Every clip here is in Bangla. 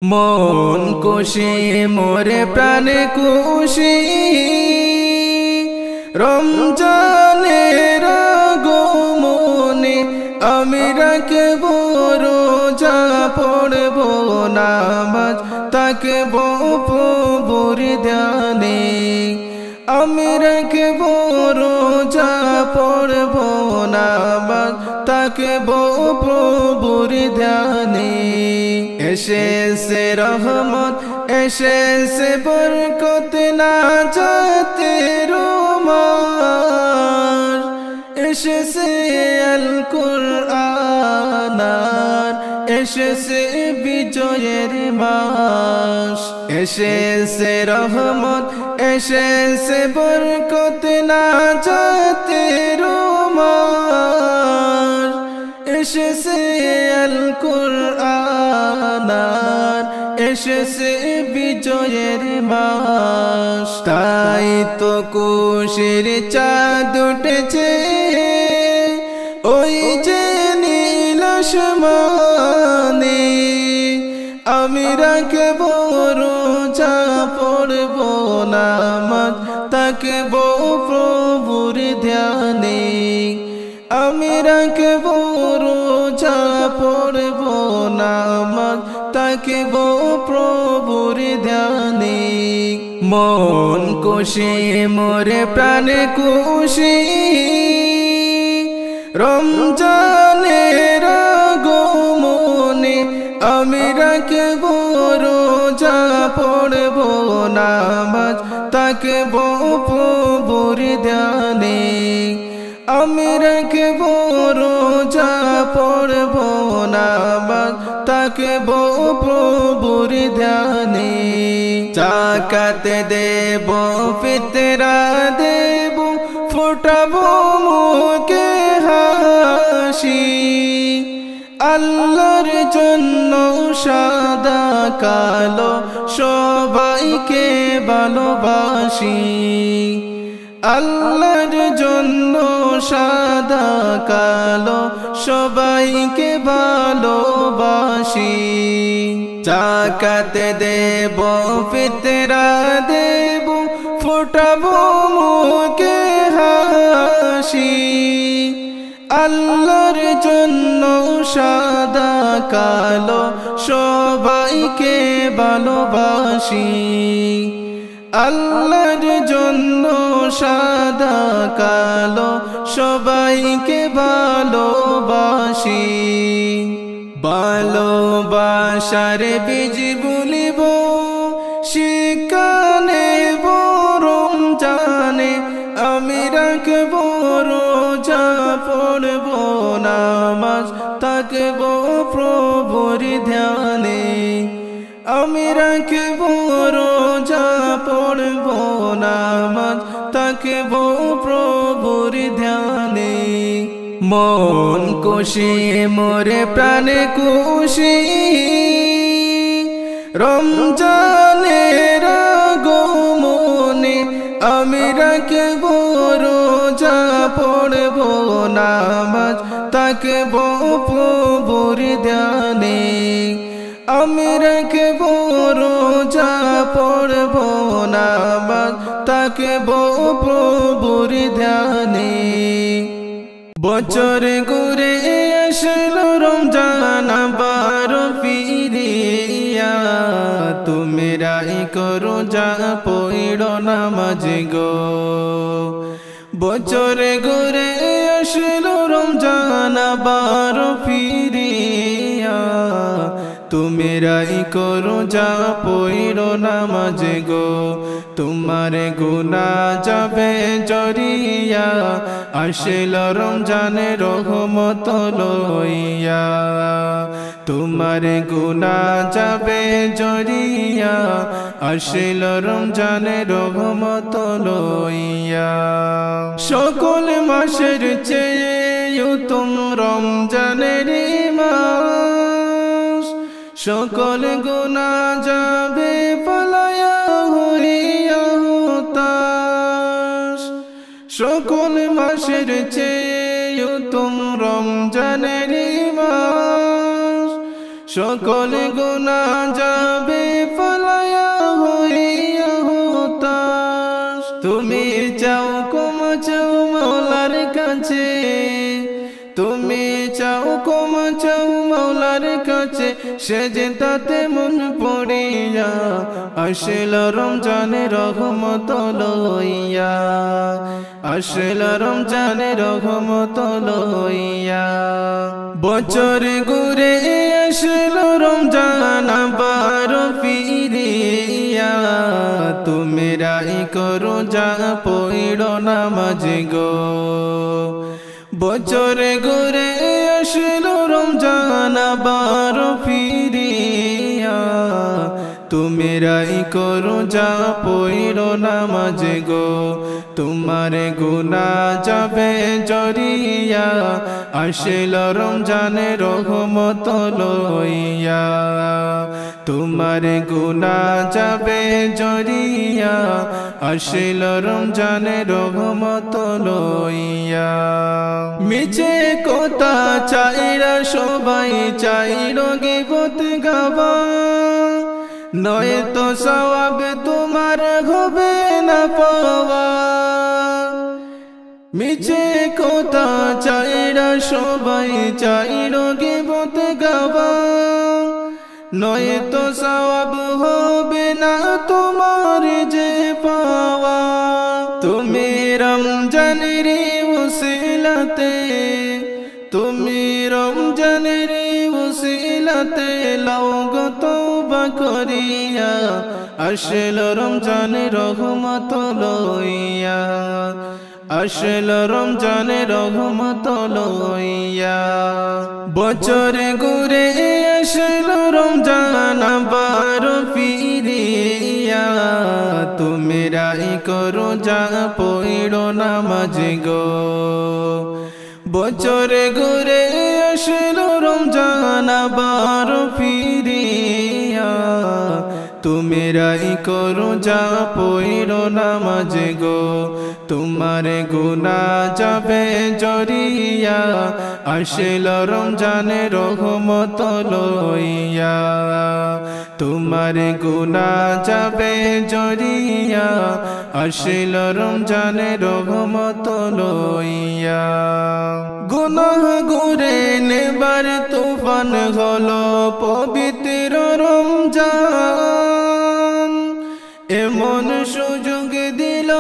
মন খুশি মোরে প্রাণে খুশি রমজানের আগমনে আমি রাখব রোজা পড়ব নামাজ তাকব প্রভুর ধ্যানে আমি রাখব রোজা পড়ব নামাজ তাকব প্রভুর ধ্যানে এসেছে রহমত এসেছে বরকত নাজাতে রোমার এসেছে আল কুরআন এসেছে বিজয়ের মাস এসেছে রহমত এসেছে বরকত নাজাতে রোমার এসেছে আল কুরআন এসেছে বিজয়ের মাস তাই তো খুশির চাঁদ উঠেছে ওই যে নীল আসমানে আমি রাখব রোজা পড়ব নামাজ তাকব প্রভুর ধ্যানে আমি রাখব রোজা পড়ব নামাজ তাকব প্রভুর ধ্যানে মন খুশি মোরে প্রাণে খুশি রমজানের আগমনে আমি রাখব রোজা পড়ব নামাজ তাকব প্রভুর ধ্যানে আমি রাখব রোজা পড়ব নামাজ তাকব প্রভুর ধ্যানে যাকাত দেব ফিতরা দেব ফোটাব মুখে হাসি আল্লাহর জন্য সাদা কালো সবাইকে ভালোবাসি আল্লাহর জন্য সাদা কালো সবাইকে ভালোবাসি যাকাত দেব ফিতরা দেব ফোটাব মুখে হাসি আল্লাহর জন্য সাদা কালো সবাইকে ভালোবাসি আল্লাহর জন্য সাদা কালো সবাইকে ভালোবাসি ভালোবাসার বীজ বুলিব শিকানে রমজানে আমি রাখব রোজা পড়ব নামাজ তাকব প্রভুর ধ্যানে আমি রাখব রোজা পড়ব নামাজ তাকব প্রভুর ধ্যানে মন খুশি মোরে প্রাণে খুশি রমজানের আগমনে আমি রাখব রোজা পড়ব নামাজ তাকব প্রভুর ধ্যানে আমি রাখব রোজা পড়ব নামাজ তাকব প্রভুর ধ্যানে বছর ঘুরে আসলো রমজান আবার ফিরিয়া তোমরা করো যা পড়ো নামাজ গো বছর ঘুরে আসলো রমজান আবার ফিরিয়া তোমরা করো যা পড়ো নামাজ গো তোমার গুনাহ যাবে জরিয়া আসল রমজানের রহমত লইয়া তোমার গুনাহ যাবে জরিয়া আসল রমজানের রহমত লইয়া সকল মাসের চেয়ে উত্তম রমজানের মাস সকল গুনাহ যাবে পলায়া হইয়া হতাশ সকল মাসের চেয়ে উত্তম রমজানের মাস সকল গুনাহ সেজদাতে মন পড়িয়া আসল রমজানের রহমত লইয়া আসল রমজানের রহমত লইয়া বছর ঘুরে আসল রমজান আবার ফিরিয়া তোমরাই করো যা পড়ো নামাজ গো বছর ঘুরে আসলো রমজান আবার ফিরিয়া তোমরাই করো যা পড়ো নামাজ গো তোমার গুনাহ যাবে জরিয়া আসল রমজানের রহমত লইয়া তোমার গুনাহ যাবে জরিয়া আসল রমজানের রহমত লইয়া মিছে কথা চাইরা সবাই চাইল গীবত গাওয়া নয়তো সওয়াব তোমার হবে না পাওয়া মিছে কথা চাইরা সবাই চাইল গীবত গাওয়া নয়তো সওয়াব হবে না তোমার যে পাওয়া তুমি রমজানের উসিলাতে তুমি রমজানের উসিলাতে লাও গো তওবা করিয়া আসল রমজানের রহমত লইয়া আসল রমজানের রহমত লইয়া বছর ঘুরে আসল রমজান আবার ফিরিয়া তোমরাই করো যা পড়ো নামাজ গো বছর ঘুরে আসল রমজান আবার ফিরিয়া তোমরাই করো যা পড়ো নামাজ গো তোমার গুনাহ যাবে জরিয়া আসল রমজানের রহমত লইয়া তোমার গুনাহ যাবে জরিয়া আসল রমজানের রহমত লইয়া গুনাহ ঘুরে নেবার তুফান হলো পবিত্র রমজান এমন সুযোগ দিল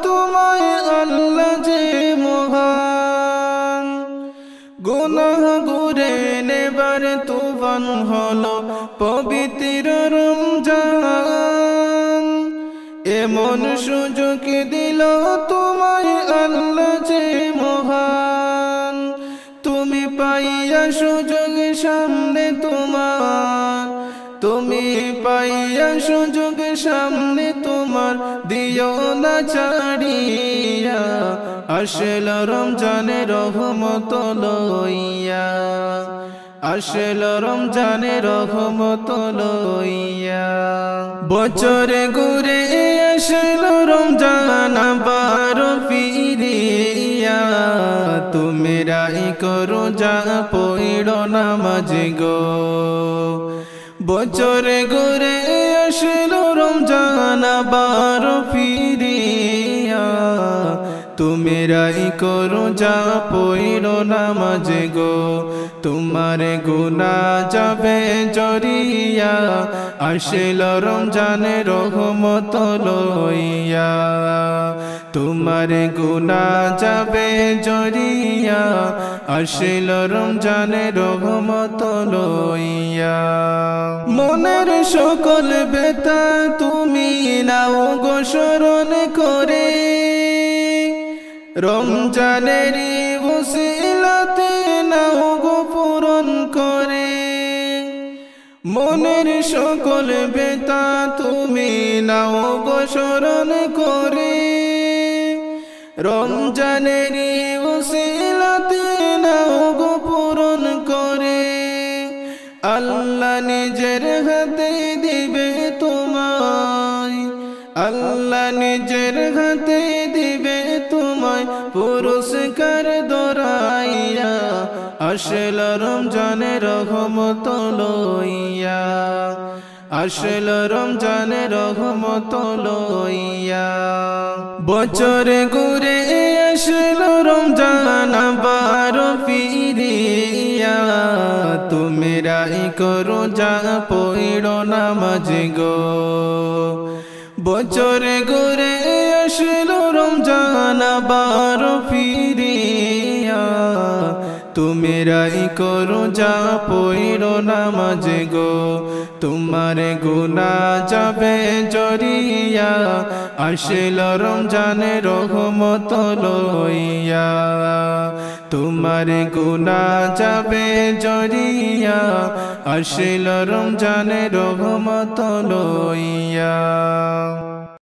তোমায় আল্লাহ যে মহান গুনাহ ঘুরে নেবার তুফান হলো পবিত্র রমজান এমন সুযোগ দিল তোমায় আল্লাহ যে মহান তুমি পাইয়া সুযোগ সামনে তোমার তুমি পাইয়া সুযোগ সামনে তোমার দিও না ছাড়িয়া আসল রমজানের রহমত লইয়া আসল রমজানের রহমত লইয়া বছর ঘুরে আসল রমজান আবার ফিরিয়া তোমরাই করো যা পড়ো নামাজ গো বছর ঘুরে আসল রমজান আবার ফিরিয়া তোমরাই করো যা পড়ো নামাজ গো তোমার গুনাহ যাবে জরিয়া আসল রমজানের রহমত লইয়া তোমার গুনাহ যাবে জরিয়া আসল রমজানের রহমত লইয়া মনের সকল ব্যথা তুমি নাও গো স্মরণ করে রমজানের উসিলাতে নাও গো পূরণ করে মনের সকল ব্যথা তুমি নাও গো স্মরণ করে রমজানের উসিলাতে নাও গো পূরণ করে আল্লাহ নিজের হাতে দিবে তোমায় আল্লাহ নিজের হাতে দিবে তোমায় পুরস্কার দরাইয়া আসল রমজানের রহমত লইয়া আসল রমজানের রহমত লইয়া বছর ঘুরে আসল রমজান আবার ফিরিয়া তোমরাই করো যা পড়ো নামাজ গো বছরে ঘুরে আসলো রমজান আবার ফিরিয়া তোমরাই করো যা পড়ো নামাজ গো তোমার গুনাহ যাবে জড়িয়া আসলো রমজানের রহমত লইয়া তোমার গুনাহ যাবে জড়িয়া আসলো রমজানের রহমত লইয়া।